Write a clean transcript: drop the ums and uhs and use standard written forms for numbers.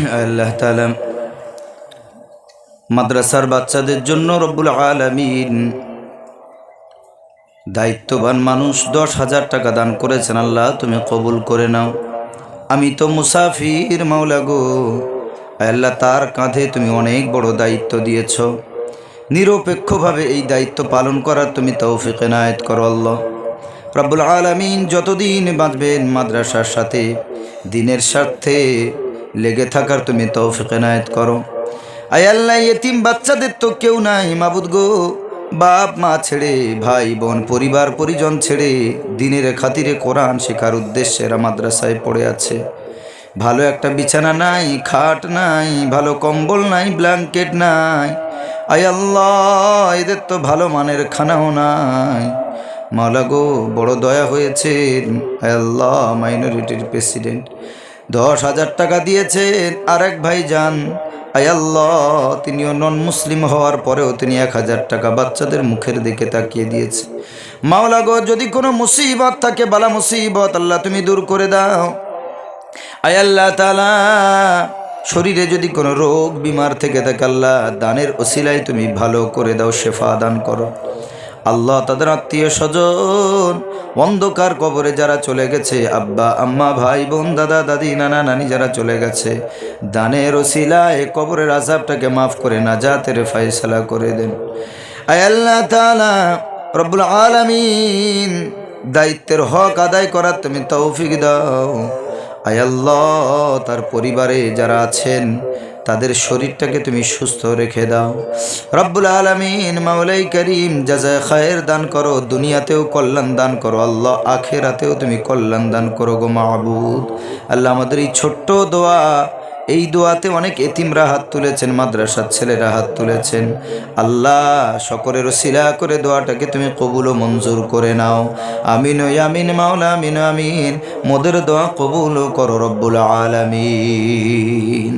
আল্লাহ তাআলা মাদ্রাসার বাচ্চাদের জন্য রব্বুল আলামিন দায়িত্ববান মানুষ 10,000 টাকা দান করেছেন। আল্লাহ তুমি কবুল করে নাও। আমি তো মুসাফির মাওলা গো, আল্লাহ তার কাঁধে তুমি অনেক বড় দায়িত্ব দিয়েছ। নিরপেক্ষভাবে এই দায়িত্ব পালন করার তুমি তৌফিক এনায়েত করো আল্লাহ রব্বুল আলামিন। যতদিন বাঁচবেন মাদ্রাসার সাথে দিনের স্বার্থে লেগে থাকার তুমি তৌফিক এনায়েত করো। আয় আল্লাহ, এতিম বাচ্চাদের তো কেউ নাই মাবুদ গো, বাপ মা ছেড়ে ভাই বোন পরিবার পরিজন ছেড়ে দিনের খাতিরে কোরআন শেখার উদ্দেশ্যে এরা মাদ্রাসায় পড়ে আছে। ভালো একটা বিছানা নাই, খাট নাই, ভালো কম্বল নাই, ব্ল্যাঙ্কেট নাই। আয় আল্লাহ, এদের তো ভালো মানের খানাও নাই। মাওলা গো, বড় দয়া হয়েছে। আয় আল্লাহ, মাইনরিটির প্রেসিডেন্ট 10,000 টাকা দিয়েছেন। আরেক ভাই যান, আয় আল্লাহ, তিনিও নন মুসলিম হওয়ার পরেও তিনি 1,000 টাকা বাচ্চাদের মুখের দিকে তাকিয়ে দিয়েছে। মাওলা গো, যদি কোনো মুসিবত থাকে, বালা মুসিবত আল্লাহ তুমি দূর করে দাও। আয় আল্লাহ তাআলা, শরীরে যদি কোনো রোগ বিমার থেকে থাকে আল্লাহ দানের ওসিলায় তুমি ভালো করে দাও, শেফা দান করো আল্লাহ। তাদের আত্মীয় স্বজন অন্ধকার কবরে যারা চলে গেছে, আব্বা আম্মা ভাই বোন দাদা দাদি নানা নানি যারা চলে গেছে, দানের ওসিলায় কবরের আযাবটাকে মাফ করে নাজাতের ফয়সালা করে দেন। আয় আল্লাহ তাআলা রব্বুল আলামিন, দায়িত্বের হক আদায় করার তুমি তৌফিক দাও। আয় আল্লাহ, তার পরিবারে যারা আছেন তাদের শরীরটাকে তুমি সুস্থ রেখে দাও রব্বুল আলামিন। মাওলাই করিম, জাযায়ে খায়ের দান করো, দুনিয়াতেও কল্যাণ দান করো আল্লাহ, আখিরাতেও তুমি কল্যাণ দান করো গো মাবুদ। আল্লাহ, আমাদের এই ছোট্ট দোয়া, এই দোয়াতে অনেক এতিমরা হাত তুলেছেন, মাদ্রাসার ছেলেরা হাত তুলেছেন আল্লাহ, সকলের ওসিলা করে দোয়াটাকে তুমি কবুল ও মঞ্জুর করে নাও। আমিন ও আমিন মাওলা, আমিন আমিন। মোদের দোয়া কবুল করো রব্বুল আলামিন।